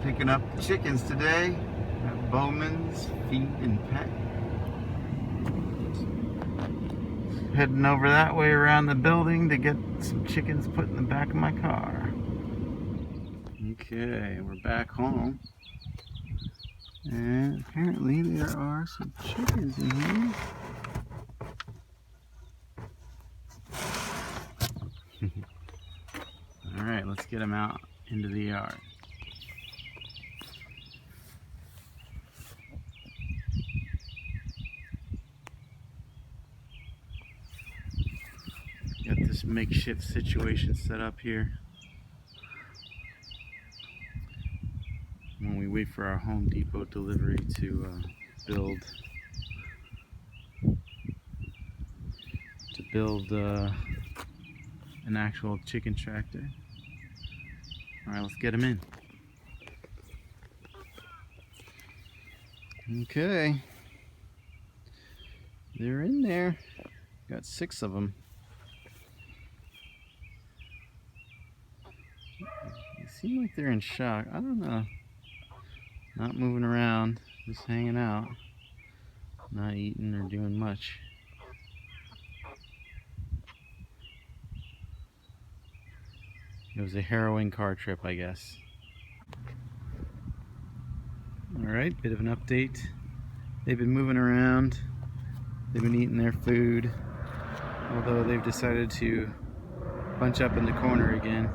Picking up the chickens today at Bowman's Feed and Pet. Heading over that way around the building to get some chickens put in the back of my car. Okay, we're back home. And apparently there are some chickens in here. Alright, let's get them out into the yard. Got this makeshift situation set up here. When we wait for our Home Depot delivery to build an actual chicken tractor. Alright, let's get them in. Okay. They're in there. Got 6 of them. They seem like they're in shock. I don't know. Not moving around, just hanging out. Not eating or doing much. It was a harrowing car trip, I guess. Alright, bit of an update. They've been moving around. They've been eating their food. Although they've decided to bunch up in the corner again.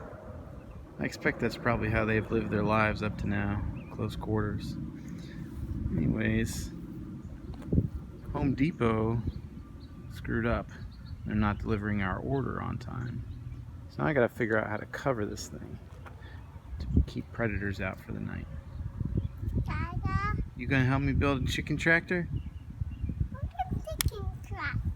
I expect that's probably how they've lived their lives up to now. Close quarters. Anyways, Home Depot screwed up. They're not delivering our order on time. So now I gotta figure out how to cover this thing to keep predators out for the night. Dada, You gonna help me build a chicken tractor? what's a chicken tractor?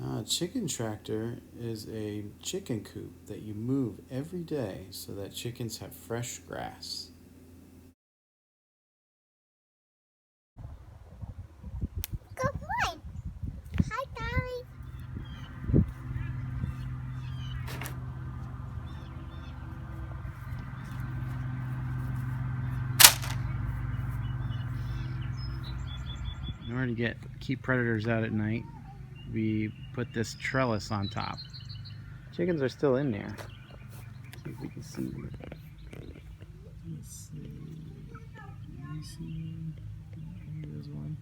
A chicken tractor is a chicken coop that you move every day so that chickens have fresh grass. Good point. Hi, Dolly. In order to keep predators out at night, we put this trellis on top. Chickens are still in there. See if we can see. Let's see. There's one.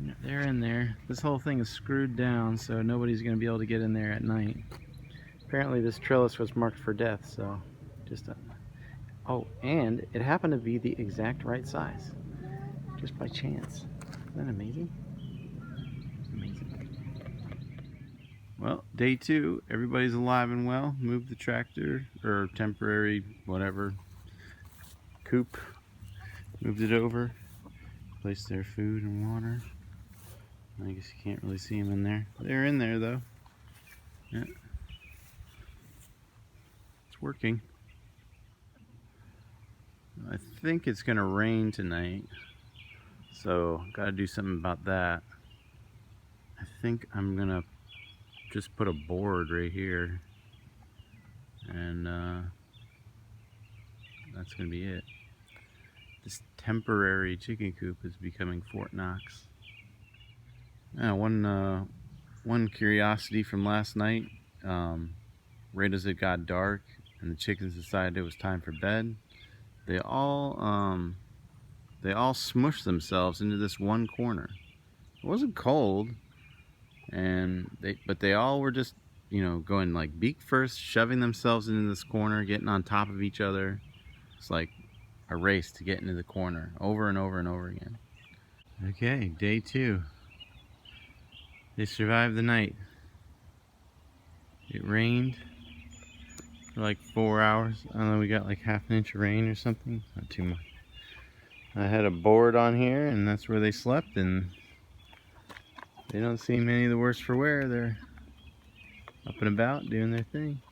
Yeah, they're in there. This whole thing is screwed down, so nobody's going to be able to get in there at night. Apparently this trellis was marked for death, so just oh, and it happened to be the exact right size. Just by chance. Isn't that amazing? Amazing. Well, day 2, everybody's alive and well. Moved the tractor, or temporary, whatever, coop. Moved it over. Placed their food and water. I guess you can't really see them in there. They're in there though. Yeah. It's working. I think it's gonna rain tonight. So, gotta do something about that. I think I'm gonna just put a board right here. And that's gonna be it. This temporary chicken coop is becoming Fort Knox. One curiosity from last night, right as it got dark and the chickens decided it was time for bed, they all smushed themselves into this one corner. It wasn't cold, but they all were just, going like beak first, shoving themselves into this corner, getting on top of each other. It's like a race to get into the corner over and over and over again. Okay, day 2. They survived the night. It rained for like 4 hours. I don't know, we got like half an inch of rain or something. Not too much. I had a board on here and that's where they slept, and they don't seem any the worse for wear. They're up and about doing their thing.